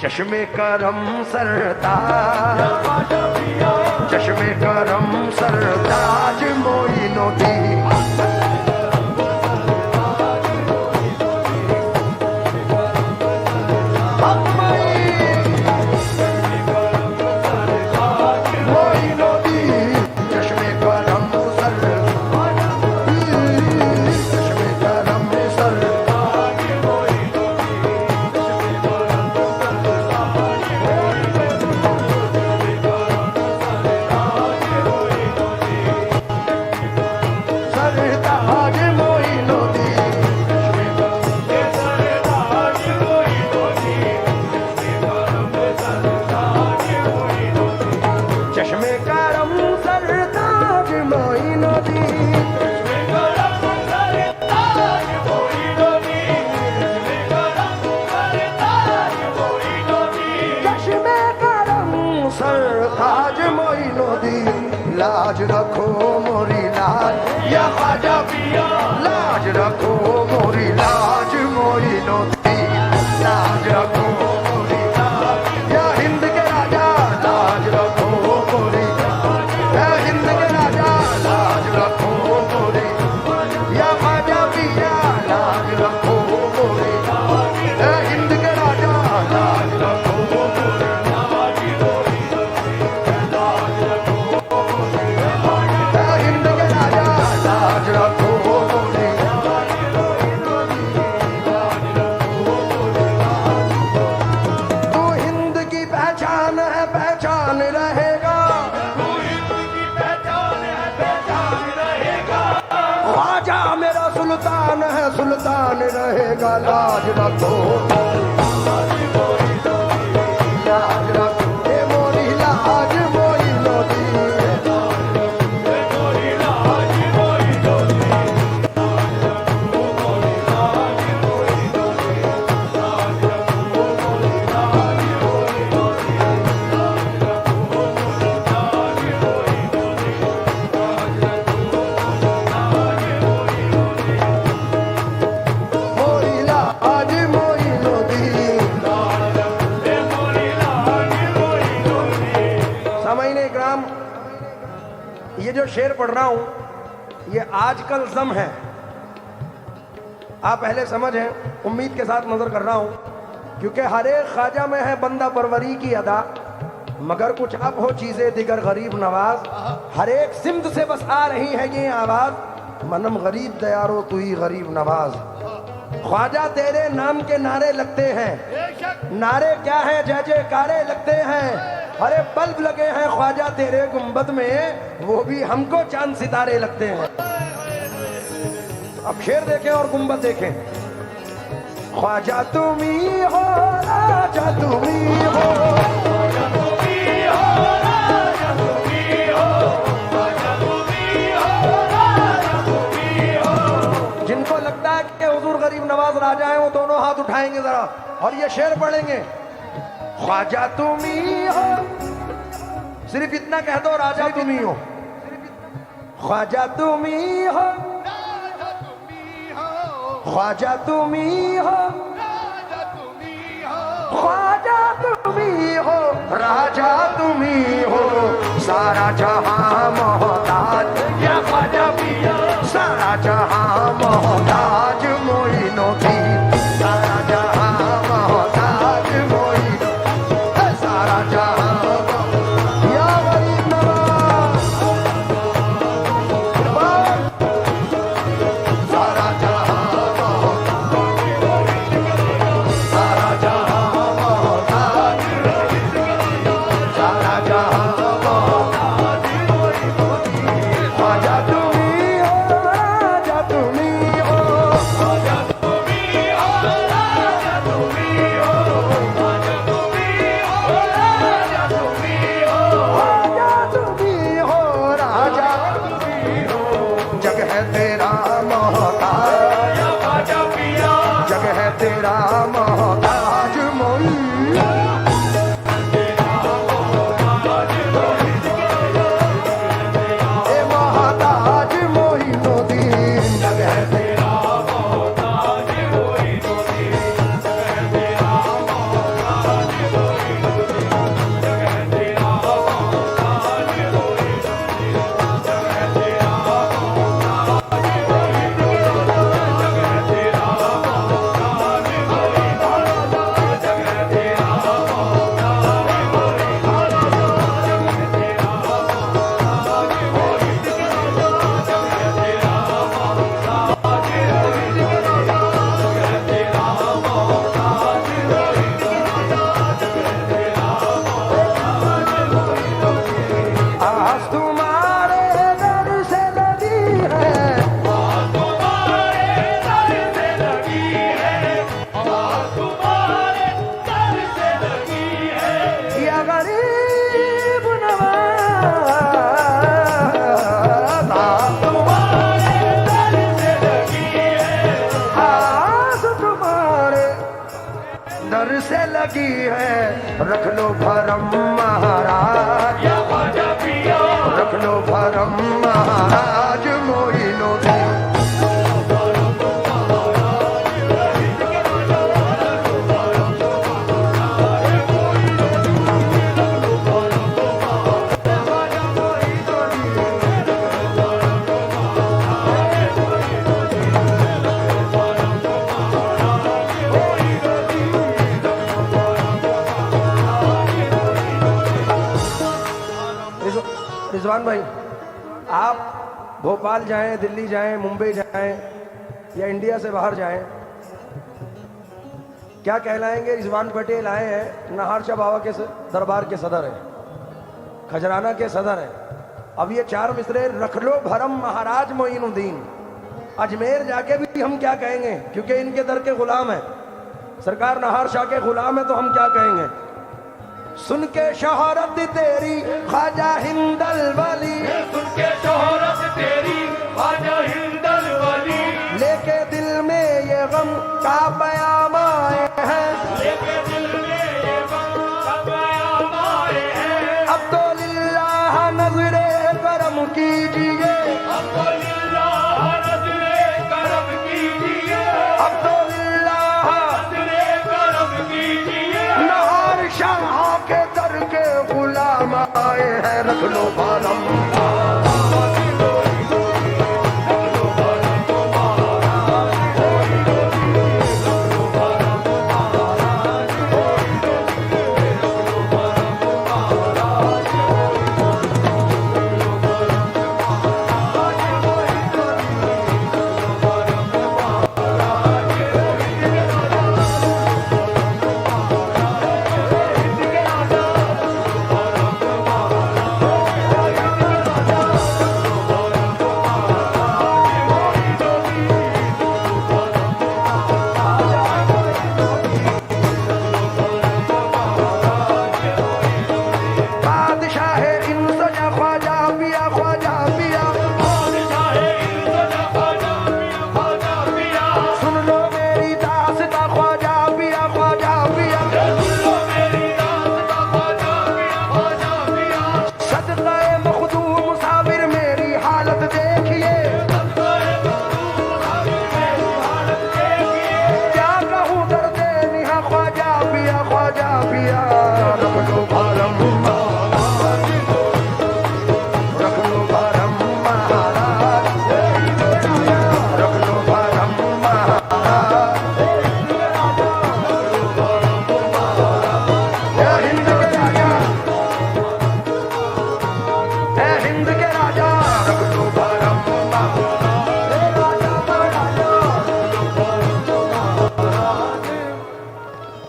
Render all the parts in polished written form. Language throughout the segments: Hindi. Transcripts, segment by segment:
चश्मे करम सरताज, चश्मे करम सरताज मोइनुद्दीन। लाज रखो मोरी लाज या ख्वाजा पिया, लाज रखो मोरी लाज मोइनुद्दीन, लाज रखो मोरी लाज या हिंद के राजा, लाज रखो मोरी या हिंद के राजा, लाज रखो मोरी या ख्वाजा पिया, लाज रखो मोरी या हिंद के राजा, लाज रखो सुल्तान रहेगा, लाज रखो लाज रखो मोरी लाज मोइनुद्दीन। ये जो शेर पढ़ रहा हूं ये आजकल जम है, आप पहले समझ हैं, उम्मीद के साथ नजर कर रहा हूं, क्योंकि हर एक ख्वाजा में है बंदा परवरी की अदा, मगर कुछ अब हो चीजें दिगर गरीब नवाज। हर एक सिमत से बस आ रही है ये आवाज, मनम गरीब दयारो तू ही गरीब नवाज। ख्वाजा तेरे नाम के नारे लगते हैं, नारे क्या है जय जयकारे लगते हैं। अरे बल्ब लगे हैं ख्वाजा तेरे गुंबद में, वो भी हमको चांद सितारे लगते हैं। अब शेर देखें और गुंबद देखें। ख्वाजा तुम ही हो राजा तुम ही हो, जिनको लगता है कि हुजूर गरीब नवाज राजा है वो दोनों हाथ उठाएंगे जरा और ये शेर पढ़ेंगे। ख्वाजा तुम ही हो, सिर्फ इतना कह दो राजा तुम ही हो। ख्वाजा तुम ही हो, ख्वाजा तुम ही हो, ख्वाजा तुम ही हो, राजा तुम ही हो, सारा जहां मोहताज या ख्वाजा पिया, सारा जहां मोहताज मोइनुद्दीन, सारा जहां मोहताज मोइनुद्दीन, सारा जहां या गरीब नवाज, सारा जहां सारा जहां मोहताज, सारा जहां ख्वाजा तुम ही हो, राजा तुम ही हो, ख्वाजा तुम ही हो, राजा तुम ही हो, ख्वाजा तुम ही हो, राजा तुम ही हो, ख्वाजा तुम ही हो, राजा तुम ही हो। जग है तेरा मोहताज या ख्वाजा पिया, जग है तेरा मोहताज मोई, मोहताज मोइनुद्दीन, जग है तेरा मोहताज मोइनुद्दीन, जग है तेरा मोहताज दर से लगी है, रख लो भरम महाराज, रख लो भरम महाराज मोइनुद्दीन। रिजवान भाई, आप भोपाल जाएं, दिल्ली जाएं, मुंबई जाएं या इंडिया से बाहर जाएं, क्या कहलाएंगे? रिजवान पटेल आए हैं, नाहर शाह बाबा के दरबार के सदर हैं, खजराना के सदर हैं। अब ये चार मिसरे रख लो भरम महाराज मोइनुद्दीन, अजमेर जाके भी हम क्या कहेंगे, क्योंकि इनके दर के गुलाम हैं, सरकार नाहर शाह के गुलाम है, तो हम क्या कहेंगे? सुन के शोहरत तेरी ख्वाजा हिंदल वाली, सुन के शोहरत तेरी ख्वाजा हिंदल वाली, लेके दिल में ये गम का बयाम आए हैं, लेके दिल में ये गम का बयाम आए हैं। अब तो लिल्लाह नजरे करम कीजिए, अब तो लिल्लाह नज़रे करम कीजिए, अब तो लिल्लाह नज़रे करम कीजिए। नाहर शाह के दर के गुलाम आए हैं, रख लो भरम।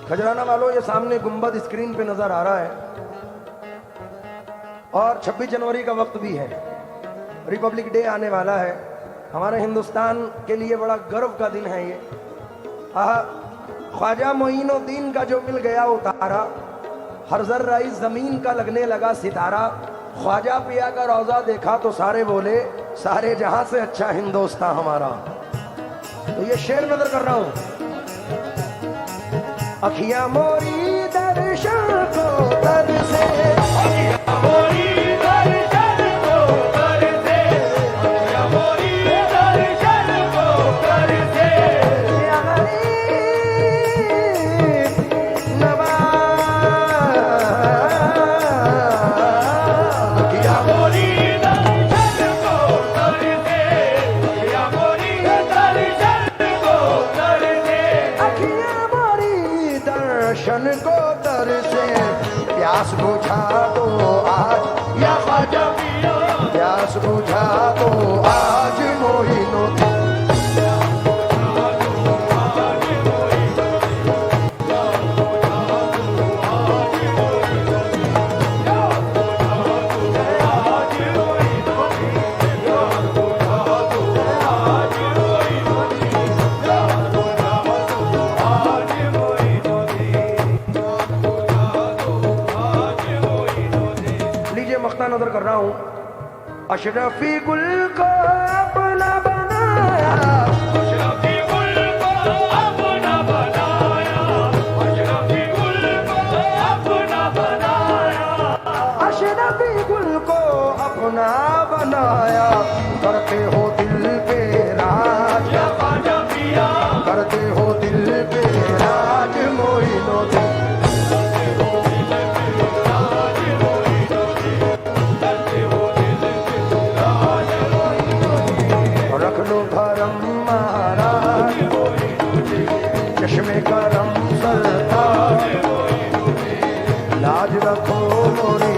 खजराना वालों, ये सामने गुंबद स्क्रीन पे नजर आ रहा है और 26 जनवरी का वक्त भी है, रिपब्लिक डे आने वाला है। हमारे हिंदुस्तान के लिए बड़ा गर्व का दिन है ये। ख्वाजा मोइनुद्दीन का जो मिल गया उतारा, हर जर्रा इस जमीन का लगने लगा सितारा। ख्वाजा पिया का रोजा देखा तो सारे बोले, सारे जहां से अच्छा हिंदुस्तान हमारा। तो ये शेर नजर कर रहा हूं। अखियां मोरी दर्शन को तरसे, अखियां मोरी दर्शन को तरसे, अखियां मोरी दर्शन को तरसे। या गरीब नवाज, अखियां मोरी दर्शन को तरसे, अखियां मोरी दर्शन को तरसे। अखियां मोरी दर्शन को तरसे, प्यास बुझा दो आज या ख्वाजा पिया, प्यास बुझा दो आज मोइनुद्दीन। नजर कर रहा हूं। अशरफी गुल को अपना बनाया, अशरफी गुल को अपना बनाया, अशरफी रखो मोरी